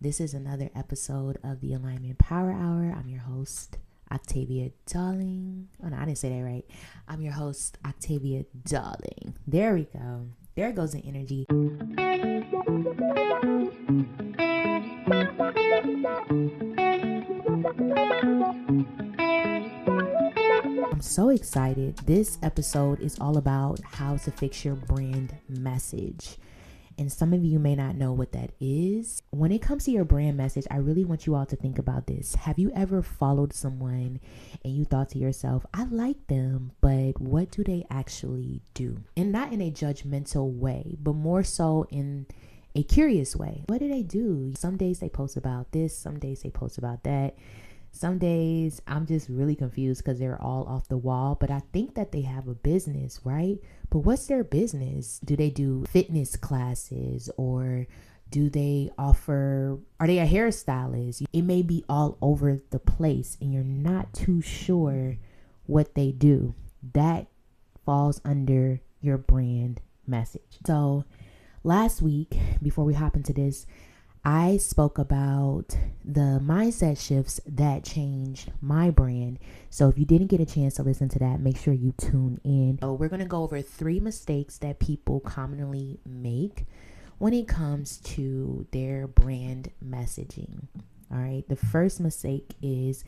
This is another episode of the Alignment Power Hour. I'm your host, Octavia Darling. Oh no, I didn't say that right. I'm your host, Octavia Darling. There we go. There goes the energy. I'm so excited. This episode is all about how to fix your brand message. And some of you may not know what that is. When it comes to your brand message, I really want you all to think about this. Have you ever followed someone and you thought to yourself, I like them, but what do they actually do? And not in a judgmental way, but more so in a curious way. What do they do? Some days they post about this, some days they post about that. Some days I'm just really confused because they're all off the wall, but I think that they have a business, right? But what's their business? Do they do fitness classes, or are they a hairstylist? It may be all over the place and you're not too sure what they do. That falls under your brand message. So last week, before we hop into this, I spoke about the mindset shifts that changed my brand. So if you didn't get a chance to listen to that, make sure you tune in. So we're going to go over 3 mistakes that people commonly make when it comes to their brand messaging. All right. The first mistake is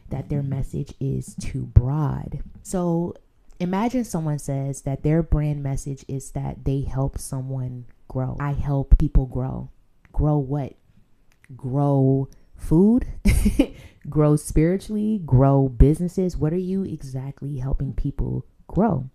that their message is too broad. So imagine someone says that their brand message is that they help someone grow. I help people grow. Grow what? Grow food? Grow spiritually? Grow businesses? What are you exactly helping people grow?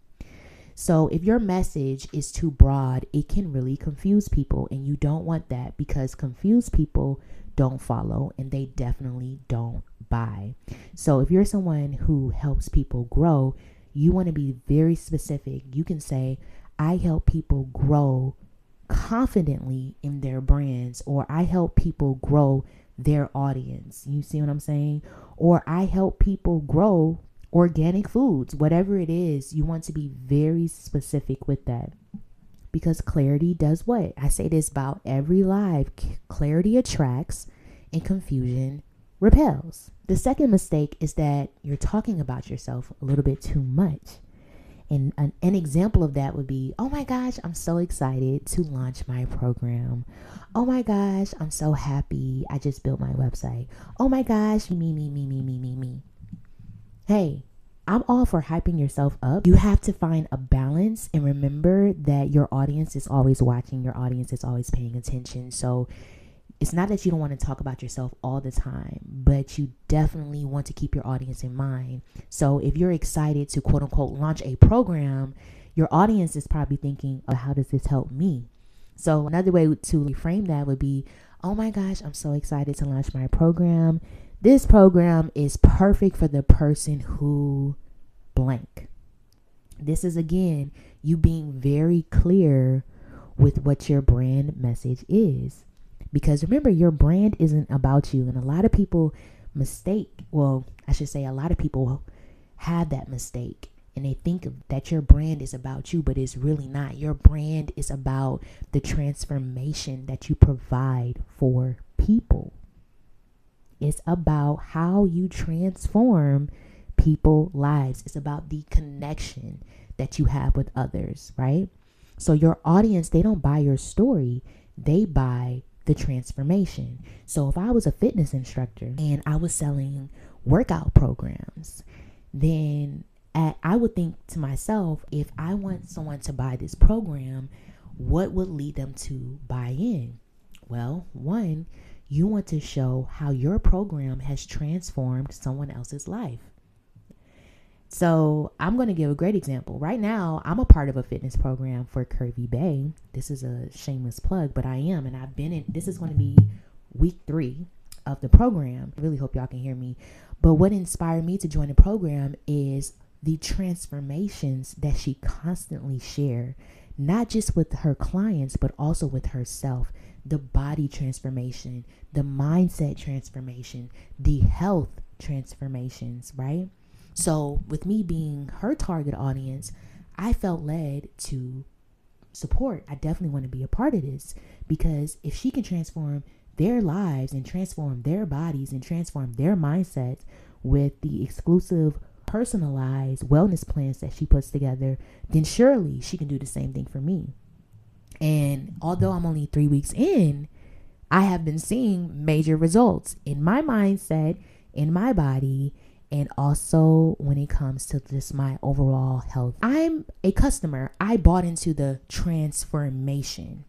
So if your message is too broad, it can really confuse people, and you don't want that, because confused people don't follow and they definitely don't buy. So if you're someone who helps people grow, you want to be very specific. You can say, I help people grow confidently in their brands, or I help people grow their audience. You see what I'm saying? Or I help people grow organic foods. Whatever it is, you want to be very specific with that, because clarity does what? I say this about every live. Clarity attracts and confusion repels. The second mistake is that you're talking about yourself a little bit too much. And an example of that would be, oh my gosh, I'm so excited to launch my program. Oh my gosh, I'm so happy. I just built my website. Oh my gosh, me. Hey, I'm all for hyping yourself up. You have to find a balance and remember that your audience is always watching. Your audience is always paying attention. So it's not that you don't want to talk about yourself all the time, but you definitely want to keep your audience in mind. So if you're excited to quote unquote launch a program, your audience is probably thinking, oh, how does this help me? So another way to reframe that would be, oh my gosh, I'm so excited to launch my program. This program is perfect for the person who blank. This is, again, you being very clear with what your brand message is. Because remember, your brand isn't about you. And a lot of people a lot of people have that mistake. And they think that your brand is about you, but it's really not. Your brand is about the transformation that you provide for people. It's about how you transform people's lives. It's about the connection that you have with others, right? So your audience, they don't buy your story. They buy the transformation. So if I was a fitness instructor and I was selling workout programs, then I would think to myself, if I want someone to buy this program, what would lead them to buy in? Well, one, you want to show how your program has transformed someone else's life. So I'm going to give a great example. Right now, I'm a part of a fitness program for Curvy Bay. This is a shameless plug, but I am. And I've been in, this is going to be week 3 of the program. I really hope y'all can hear me. But what inspired me to join the program is the transformations that she constantly shares, not just with her clients, but also with herself. The body transformation, the mindset transformation, the health transformations, right? So with me being her target audience, I felt led to support. I definitely want to be a part of this, because if she can transform their lives and transform their bodies and transform their mindsets with the exclusive personalized wellness plans that she puts together, then surely she can do the same thing for me. And although I'm only 3 weeks in, I have been seeing major results in my mindset, in my body, and also when it comes to just my overall health. I'm a customer. I bought into the transformation.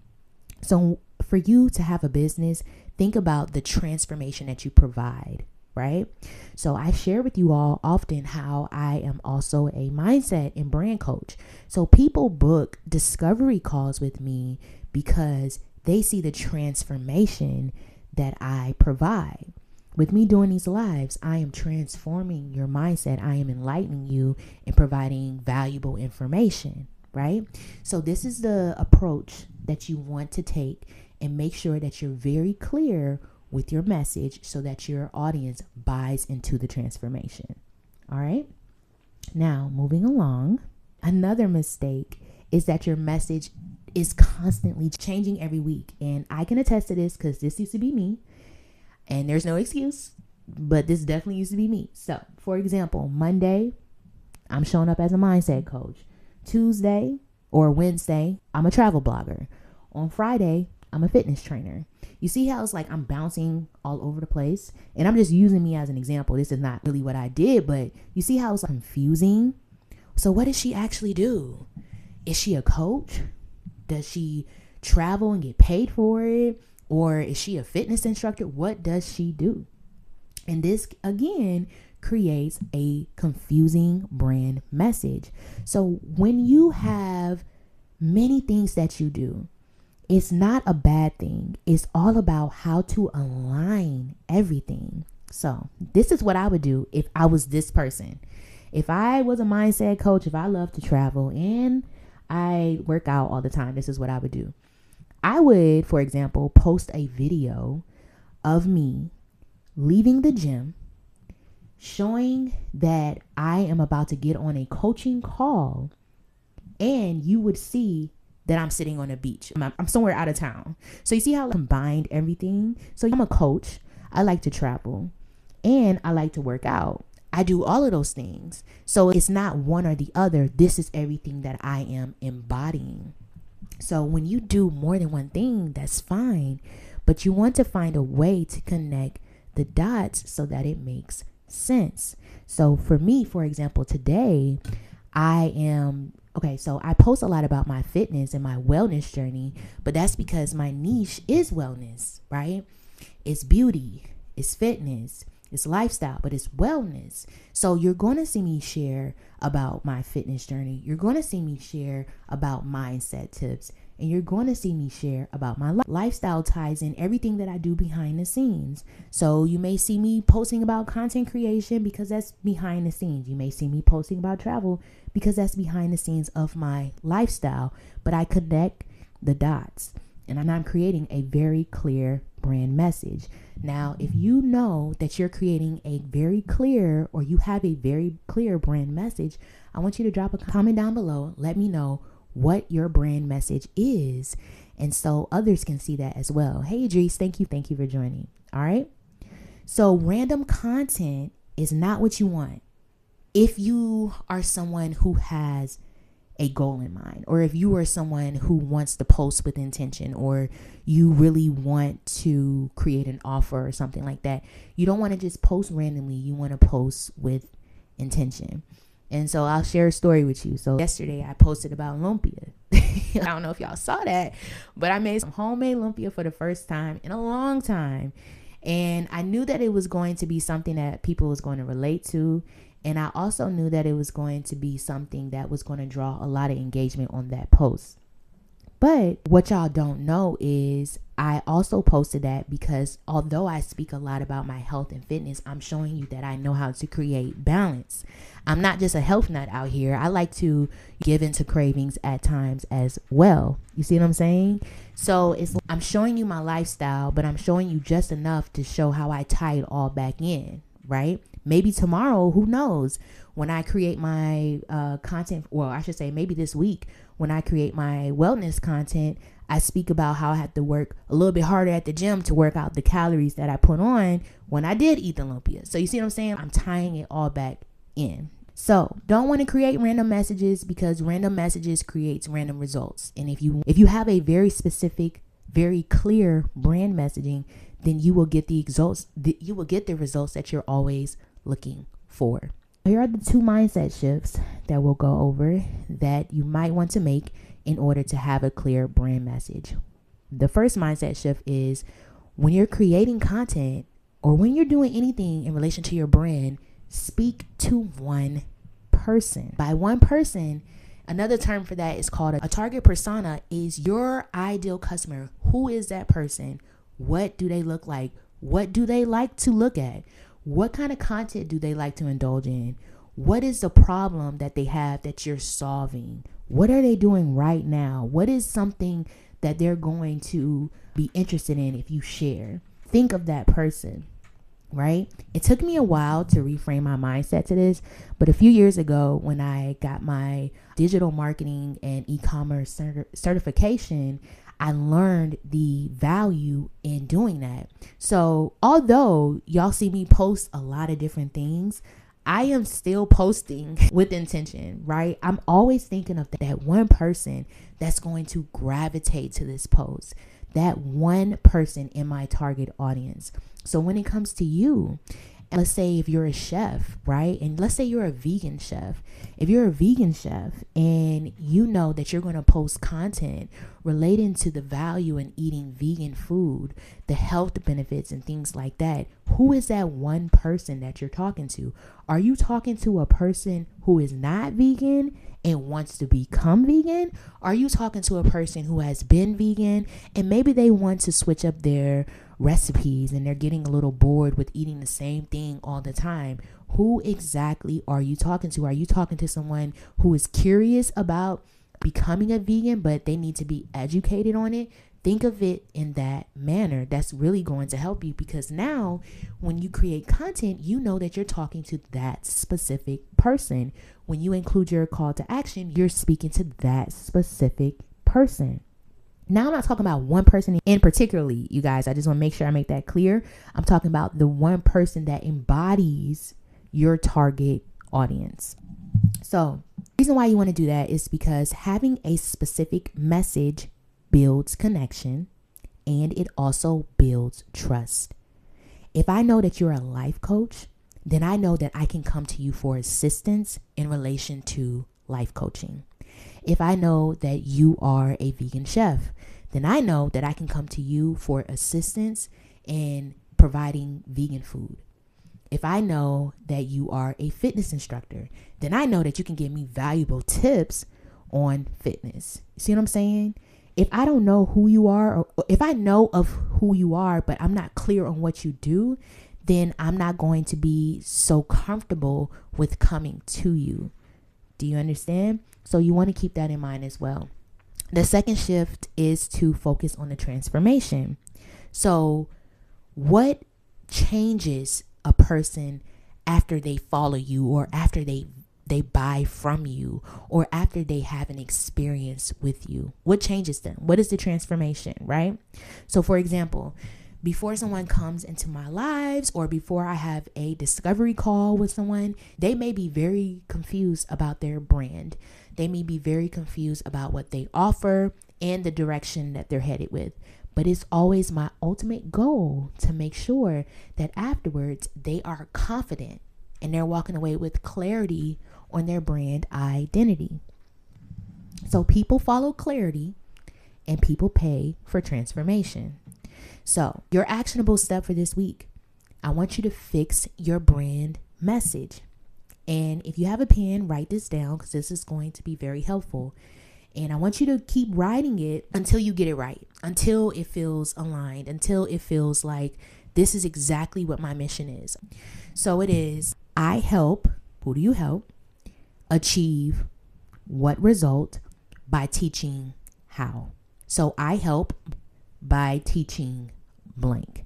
So for you to have a business, think about the transformation that you provide, right? So I share with you all often how I am also a mindset and brand coach. So people book discovery calls with me because they see the transformation that I provide. With me doing these lives, I am transforming your mindset. I am enlightening you and providing valuable information, right? So this is the approach that you want to take, and make sure that you're very clear with your message so that your audience buys into the transformation. All right. Now, moving along, another mistake is that your message is constantly changing every week. And I can attest to this because this used to be me. And there's no excuse, but this definitely used to be me. So, for example, Monday, I'm showing up as a mindset coach. Tuesday or Wednesday, I'm a travel blogger. On Friday, I'm a fitness trainer. You see how it's like I'm bouncing all over the place? And I'm just using me as an example. This is not really what I did, but you see how it's confusing? So what does she actually do? Is she a coach? Does she travel and get paid for it? Or is she a fitness instructor? What does she do? And this, again, creates a confusing brand message. So when you have many things that you do, it's not a bad thing. It's all about how to align everything. So this is what I would do if I was this person. If I was a mindset coach, if I love to travel and I work out all the time, this is what I would do. I would, for example, post a video of me leaving the gym, showing that I am about to get on a coaching call, and you would see that I'm sitting on a beach. I'm somewhere out of town. So you see how I combined everything? So I'm a coach. I like to travel and I like to work out. I do all of those things. So it's not one or the other. This is everything that I am embodying. So when you do more than one thing, that's fine. But you want to find a way to connect the dots so that it makes sense. So for me, for example, today, so I post a lot about my fitness and my wellness journey, but that's because my niche is wellness, right? It's beauty, it's fitness, it's lifestyle, but it's wellness. So you're going to see me share about my fitness journey. You're going to see me share about mindset tips, and you're going to see me share about my lifestyle ties in everything that I do behind the scenes. So you may see me posting about content creation because that's behind the scenes. You may see me posting about travel because that's behind the scenes of my lifestyle, but I connect the dots and I'm creating a very clear brand message. Now, if you know that you're creating a very clear, or you have a very clear brand message, I want you to drop a comment down below. Let me know what your brand message is, and so others can see that as well. Hey, Idris, thank you for joining. All right. So random content is not what you want. If you are someone who has a goal in mind, or if you are someone who wants to post with intention, or you really want to create an offer or something like that, you don't want to just post randomly. You want to post with intention. And so I'll share a story with you. So yesterday I posted about lumpia. I don't know if y'all saw that, but I made some homemade lumpia for the first time in a long time. And I knew that it was going to be something that people was going to relate to. And I also knew that it was going to be something that was going to draw a lot of engagement on that post. But what y'all don't know is I also posted that because although I speak a lot about my health and fitness, I'm showing you that I know how to create balance. I'm not just a health nut out here. I like to give into cravings at times as well. You see what I'm saying? So I'm showing you my lifestyle, but I'm showing you just enough to show how I tie it all back in, right? Maybe tomorrow, who knows, when I create my content, well, I should say maybe this week, when I create my wellness content, I speak about how I had to work a little bit harder at the gym to work out the calories that I put on when I did eat the lumpia. So you see what I'm saying? I'm tying it all back in. So don't want to create random messages, because random messages creates random results. And if you have a very specific, very clear brand messaging, then you will get the results. You will get the results that you're always looking for. Here are the 2 mindset shifts that we'll go over that you might want to make in order to have a clear brand message. The first mindset shift is, when you're creating content or when you're doing anything in relation to your brand, speak to one person. By one person, another term for that is called a target persona. Is your ideal customer. Who is that person? What do they look like? What do they like to look at? What kind of content do they like to indulge in? What is the problem that they have that you're solving? What are they doing right now? What is something that they're going to be interested in if you share? Think of that person, right? It took me a while to reframe my mindset to this, but a few years ago when I got my digital marketing and e-commerce certification, I learned the value in doing that. So although y'all see me post a lot of different things, I am still posting with intention, right? I'm always thinking of that one person that's going to gravitate to this post, that one person in my target audience. So when it comes to you, let's say if you're a chef, right? And let's say you're a vegan chef. If you're a vegan chef and you know that you're going to post content relating to the value in eating vegan food, the health benefits and things like that, who is that one person that you're talking to? Are you talking to a person who is not vegan and wants to become vegan? Are you talking to a person who has been vegan and maybe they want to switch up their recipes and they're getting a little bored with eating the same thing all the time? Who exactly are you talking to? Are you talking to someone who is curious about becoming a vegan, but they need to be educated on it? Think of it in that manner. That's really going to help you, because now when you create content, you know that you're talking to that specific person. When you include your call to action, you're speaking to that specific person. Now, I'm not talking about one person in particularly, you guys. I just want to make sure I make that clear. I'm talking about the one person that embodies your target audience. So the reason why you want to do that is because having a specific message builds connection and it also builds trust. If I know that you're a life coach, then I know that I can come to you for assistance in relation to life coaching. If I know that you are a vegan chef, then I know that I can come to you for assistance in providing vegan food. If I know that you are a fitness instructor, then I know that you can give me valuable tips on fitness. See what I'm saying? If I don't know who you are, or if I know of who you are, but I'm not clear on what you do, then I'm not going to be so comfortable with coming to you. Do you understand? So you want to keep that in mind as well. The second shift is to focus on the transformation. So what changes a person after they follow you, or after they buy from you, or after they have an experience with you? What changes them? What is the transformation, right? So for example, before someone comes into my lives, or before I have a discovery call with someone, they may be very confused about their brand. They may be very confused about what they offer and the direction that they're headed with. But it's always my ultimate goal to make sure that afterwards they are confident and they're walking away with clarity on their brand identity. So people follow clarity and people pay for transformation. So your actionable step for this week, I want you to fix your brand message. And if you have a pen, write this down, because this is going to be very helpful. And I want you to keep writing it until you get it right, until it feels aligned, until it feels like this is exactly what my mission is. So it is, I help, who do you help, achieve what result by teaching how. So I help by teaching blank.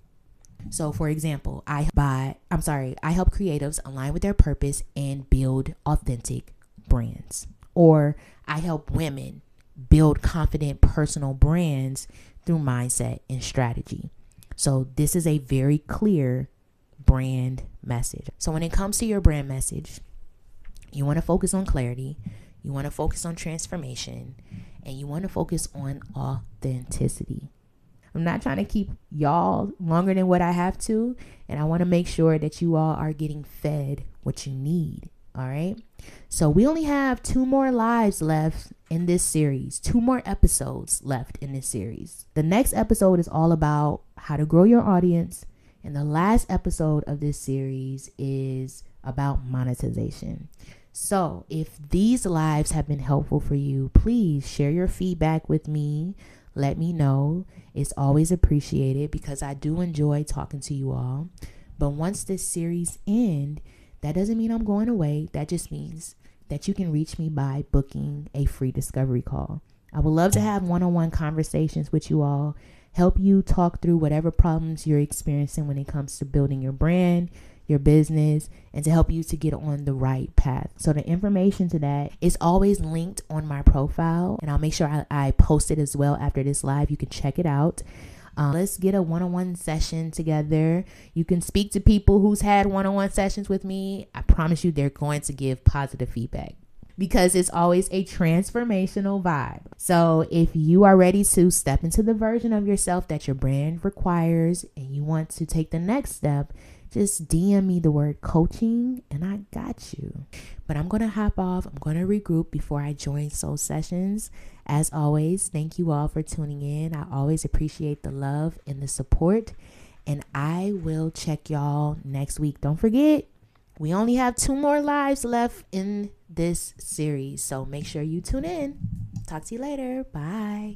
So for example, I help creatives align with their purpose and build authentic brands. Or I help women build confident personal brands through mindset and strategy. So this is a very clear brand message. So when it comes to your brand message, you want to focus on clarity, you want to focus on transformation, and you want to focus on authenticity. I'm not trying to keep y'all longer than what I have to, and I want to make sure that you all are getting fed what you need. All right. So we only have 2 more lives left in this series, 2 more episodes left in this series. The next episode is all about how to grow your audience. And the last episode of this series is about monetization. So if these lives have been helpful for you, please share your feedback with me. Let me know. It's always appreciated because I do enjoy talking to you all. But once this series ends, that doesn't mean I'm going away. That just means that you can reach me by booking a free discovery call. I would love to have one-on-one conversations with you all, help you talk through whatever problems you're experiencing when it comes to building your brand, your business, and to help you to get on the right path. So the information to that is always linked on my profile, and I'll make sure I post it as well after this live. You can check it out. Let's get a one-on-one session together. You can speak to people who's had one-on-one sessions with me. I promise you they're going to give positive feedback because it's always a transformational vibe. So if you are ready to step into the version of yourself that your brand requires and you want to take the next step, just DM me the word coaching and I got you. But I'm going to hop off. I'm going to regroup before I join Soul Sessions. As always, thank you all for tuning in. I always appreciate the love and the support. And I will check y'all next week. Don't forget, we only have 2 more lives left in this series. So make sure you tune in. Talk to you later. Bye.